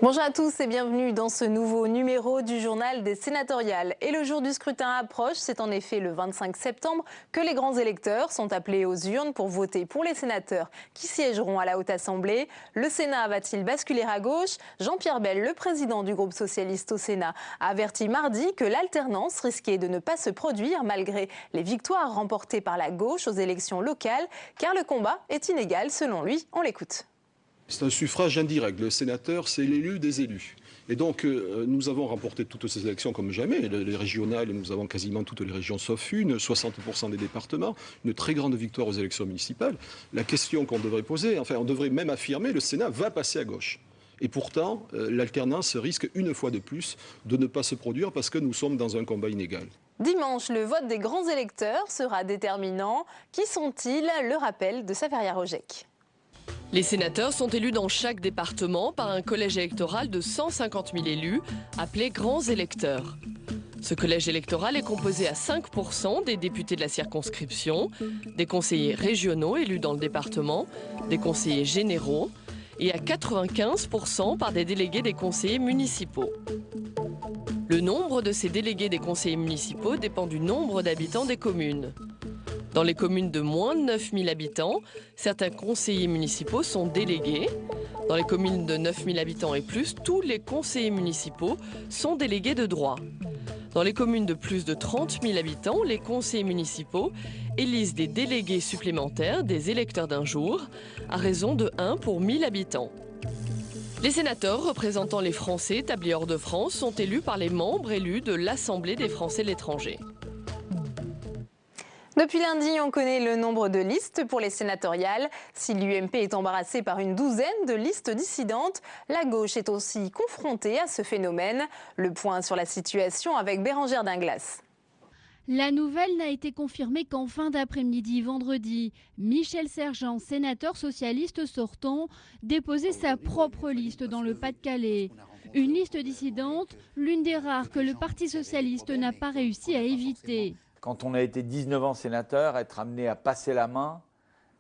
Bonjour à tous et bienvenue dans ce nouveau numéro du journal des sénatoriales. Et le jour du scrutin approche, c'est en effet le 25 septembre que les grands électeurs sont appelés aux urnes pour voter pour les sénateurs qui siégeront à la Haute Assemblée. Le Sénat va-t-il basculer à gauche? Jean-Pierre Bel, le président du groupe socialiste au Sénat, a averti mardi que l'alternance risquait de ne pas se produire malgré les victoires remportées par la gauche aux élections locales, car le combat est inégal selon lui. On l'écoute. C'est un suffrage indirect. Le sénateur, c'est l'élu des élus. Et donc, nous avons remporté toutes ces élections comme jamais. Les régionales, nous avons quasiment toutes les régions sauf une, 60% des départements, une très grande victoire aux élections municipales. La question qu'on devrait poser, enfin, on devrait même affirmer, le Sénat va passer à gauche. Et pourtant, l'alternance risque une fois de plus de ne pas se produire parce que nous sommes dans un combat inégal. Dimanche, le vote des grands électeurs sera déterminant. Qui sont-ils? Le rappel de Saveria Rojek. Les sénateurs sont élus dans chaque département par un collège électoral de 150 000 élus, appelé grands électeurs. Ce collège électoral est composé à 5% des députés de la circonscription, des conseillers régionaux élus dans le département, des conseillers généraux et à 95% par des délégués des conseillers municipaux. Le nombre de ces délégués des conseillers municipaux dépend du nombre d'habitants des communes. Dans les communes de moins de 9 000 habitants, certains conseillers municipaux sont délégués. Dans les communes de 9 000 habitants et plus, tous les conseillers municipaux sont délégués de droit. Dans les communes de plus de 30 000 habitants, les conseillers municipaux élisent des délégués supplémentaires, des électeurs d'un jour, à raison de 1 pour 1000 habitants. Les sénateurs représentant les Français établis hors de France sont élus par les membres élus de l'Assemblée des Français de l'étranger. Depuis lundi, on connaît le nombre de listes pour les sénatoriales. Si l'UMP est embarrassée par une douzaine de listes dissidentes, la gauche est aussi confrontée à ce phénomène. Le point sur la situation avec Bérangère Dinglas. La nouvelle n'a été confirmée qu'en fin d'après-midi vendredi. Michel Sergent, sénateur socialiste sortant, déposait sa propre liste dans le Pas-de-Calais. Une liste dissidente, l'une des rares que le Parti socialiste n'a pas réussi à éviter. Quand on a été 19 ans sénateur, être amené à passer la main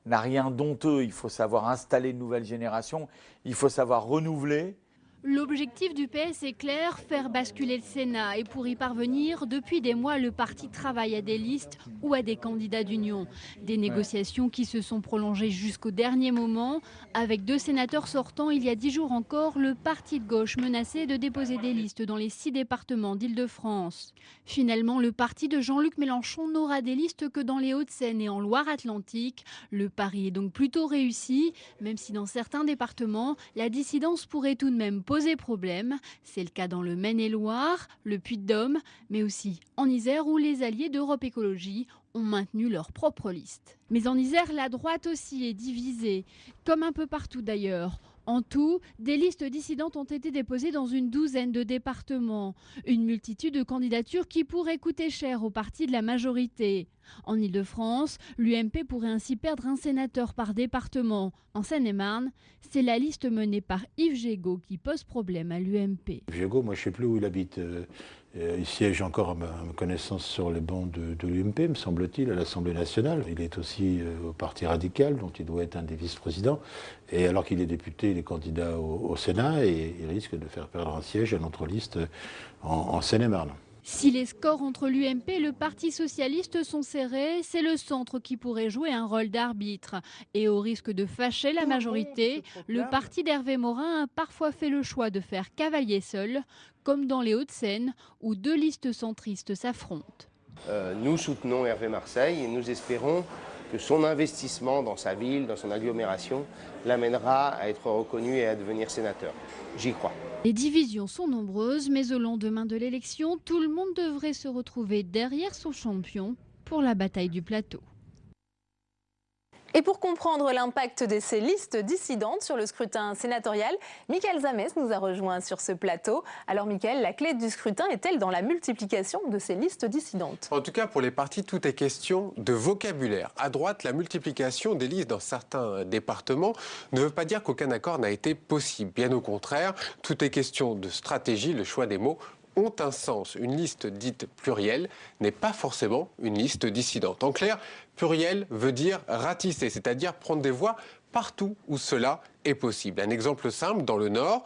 n'a rien d'honteux. Il faut savoir installer une nouvelle génération, il faut savoir renouveler. L'objectif du PS est clair, faire basculer le Sénat. Et pour y parvenir, depuis des mois, le parti travaille à des listes ou à des candidats d'union. Des négociations qui se sont prolongées jusqu'au dernier moment. Avec 2 sénateurs sortants, il y a 10 jours encore, le parti de gauche menaçait de déposer des listes dans les 6 départements d'Île-de-France. Finalement, le parti de Jean-Luc Mélenchon n'aura des listes que dans les Hauts-de-Seine et en Loire-Atlantique. Le pari est donc plutôt réussi, même si dans certains départements, la dissidence pourrait tout de même poser problème. C'est le cas dans le Maine-et-Loire, le Puy-de-Dôme, mais aussi en Isère où les alliés d'Europe Écologie ont maintenu leur propre liste. Mais en Isère, la droite aussi est divisée, comme un peu partout d'ailleurs. En tout, des listes dissidentes ont été déposées dans une douzaine de départements. Une multitude de candidatures qui pourraient coûter cher au parti de la majorité. En Île-de-France, l'UMP pourrait ainsi perdre un sénateur par département. En Seine-et-Marne, c'est la liste menée par Yves Gégaud qui pose problème à l'UMP. Gégaud, moi je ne sais plus où il habite. Il siège encore à ma connaissance sur les bancs de l'UMP, me semble-t-il, à l'Assemblée nationale. Il est aussi au Parti radical, dont il doit être un des vice-présidents. Et alors qu'il est député, il est candidat au Sénat et il risque de faire perdre un siège à notre liste en Seine-et-Marne. Si les scores entre l'UMP et le Parti socialiste sont serrés, c'est le centre qui pourrait jouer un rôle d'arbitre. Et au risque de fâcher la majorité, le parti d'Hervé Morin a parfois fait le choix de faire cavalier seul, comme dans les Hauts-de-Seine, où 2 listes centristes s'affrontent. Nous soutenons Hervé Marseille et nous espérons que son investissement dans sa ville, dans son agglomération, l'amènera à être reconnu et à devenir sénateur. J'y crois. Les divisions sont nombreuses, mais au lendemain de l'élection, tout le monde devrait se retrouver derrière son champion pour la bataille du plateau. Et pour comprendre l'impact de ces listes dissidentes sur le scrutin sénatorial, Mickaël Zamès nous a rejoint sur ce plateau. Alors Mickaël, la clé du scrutin est-elle dans la multiplication de ces listes dissidentes? En tout cas, pour les partis, tout est question de vocabulaire. À droite, la multiplication des listes dans certains départements ne veut pas dire qu'aucun accord n'a été possible. Bien au contraire, tout est question de stratégie, le choix des mots ont un sens. Une liste dite plurielle n'est pas forcément une liste dissidente. En clair, pluriel veut dire ratisser, c'est-à-dire prendre des voix partout où cela est possible. Un exemple simple, dans le Nord,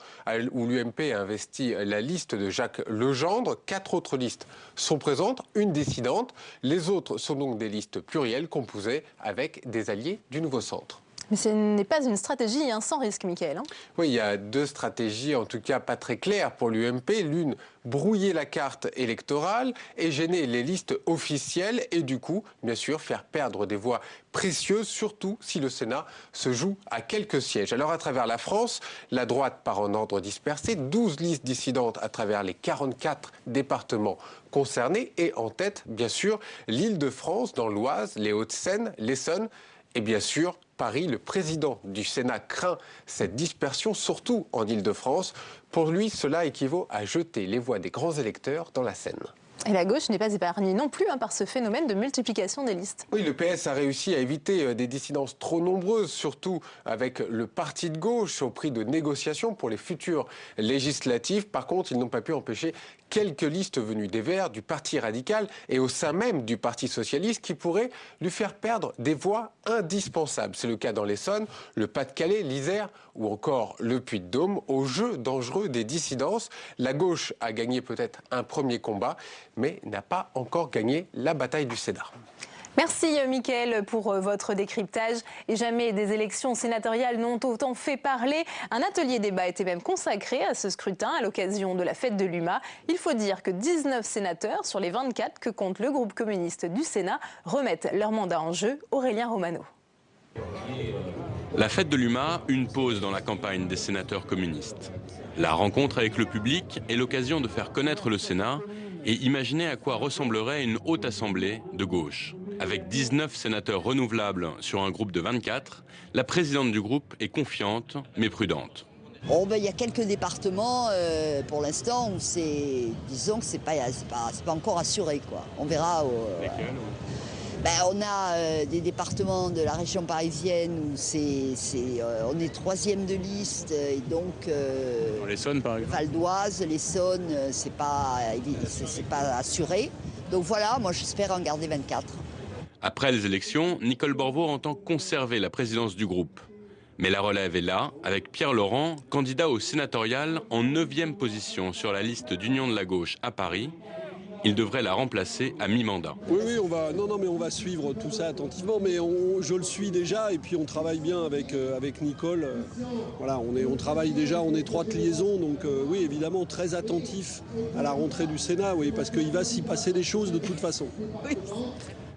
où l'UMP a investi la liste de Jacques Legendre, 4 autres listes sont présentes, une dissidente. Les autres sont donc des listes plurielles composées avec des alliés du Nouveau Centre. Mais ce n'est pas une stratégie sans risque, Mickaël. Oui, il y a 2 stratégies, en tout cas pas très claires pour l'UMP. L'une, brouiller la carte électorale et gêner les listes officielles et du coup, bien sûr, faire perdre des voix précieuses, surtout si le Sénat se joue à quelques sièges. Alors, à travers la France, la droite part en ordre dispersé, 12 listes dissidentes à travers les 44 départements concernés et en tête, bien sûr, l'Île-de-France, dans l'Oise, les Hauts-de-Seine, l'Essonne et bien sûr, Paris. Le président du Sénat craint cette dispersion, surtout en Île-de-France. Pour lui, cela équivaut à jeter les voix des grands électeurs dans la Seine. Et la gauche n'est pas épargnée non plus par ce phénomène de multiplication des listes. Oui, le PS a réussi à éviter des dissidences trop nombreuses, surtout avec le parti de gauche, au prix de négociations pour les futures législatives. Par contre, ils n'ont pas pu empêcher quelques listes venues des Verts, du Parti radical et au sein même du Parti socialiste qui pourraient lui faire perdre des voix indispensables. C'est le cas dans l'Essonne, le Pas-de-Calais, l'Isère ou encore le Puy-de-Dôme. Au jeu dangereux des dissidences, la gauche a gagné peut-être un premier combat, mais n'a pas encore gagné la bataille du Sénat. Merci Mickaël pour votre décryptage. Et jamais des élections sénatoriales n'ont autant fait parler. Un atelier débat était même consacré à ce scrutin à l'occasion de la fête de l'UMA. Il faut dire que 19 sénateurs sur les 24 que compte le groupe communiste du Sénat remettent leur mandat en jeu. Aurélien Romano. La fête de l'UMA, une pause dans la campagne des sénateurs communistes. La rencontre avec le public est l'occasion de faire connaître le Sénat et imaginer à quoi ressemblerait une haute assemblée de gauche. Avec 19 sénateurs renouvelables sur un groupe de 24, la présidente du groupe est confiante mais prudente. Bon, il y a quelques départements pour l'instant où disons que c'est pas encore assuré, quoi. On verra. On a des départements de la région parisienne où on est 3e de liste et donc dans l'Essonne par exemple. Val d'Oise, l'Essonne, c'est pas assuré. Donc voilà, moi j'espère en garder 24. Après les élections, Nicole Borvo entend conserver la présidence du groupe. Mais la relève est là, avec Pierre Laurent, candidat au sénatorial en 9e position sur la liste d'Union de la gauche à Paris. Il devrait la remplacer à mi-mandat. Oui, on va suivre tout ça attentivement, mais je le suis déjà et puis on travaille bien avec Nicole. Voilà, on travaille déjà en étroite liaison, donc oui, évidemment très attentif à la rentrée du Sénat, oui, parce qu'il va s'y passer des choses de toute façon. Oui.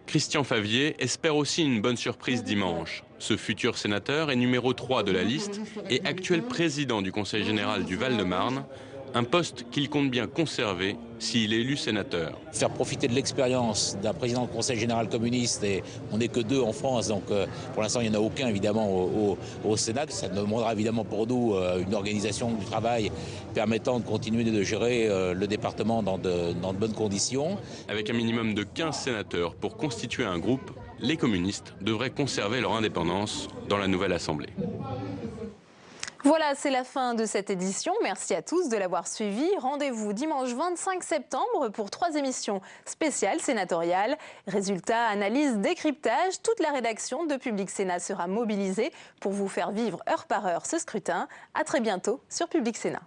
Christian Favier espère aussi une bonne surprise dimanche. Ce futur sénateur est numéro 3 de la liste et actuel président du Conseil général du Val-de-Marne. Un poste qu'il compte bien conserver s'il est élu sénateur. Faire profiter de l'expérience d'un président du Conseil général communiste, et on n'est que 2 en France, donc pour l'instant il n'y en a aucun évidemment au Sénat. Ça demandera évidemment pour nous une organisation du travail permettant de continuer de gérer le département dans de bonnes conditions. Avec un minimum de 15 sénateurs pour constituer un groupe, les communistes devraient conserver leur indépendance dans la nouvelle Assemblée. Voilà, c'est la fin de cette édition. Merci à tous de l'avoir suivi. Rendez-vous dimanche 25 septembre pour 3 émissions spéciales sénatoriales. Résultats, analyse, décryptage. Toute la rédaction de Public Sénat sera mobilisée pour vous faire vivre heure par heure ce scrutin. À très bientôt sur Public Sénat.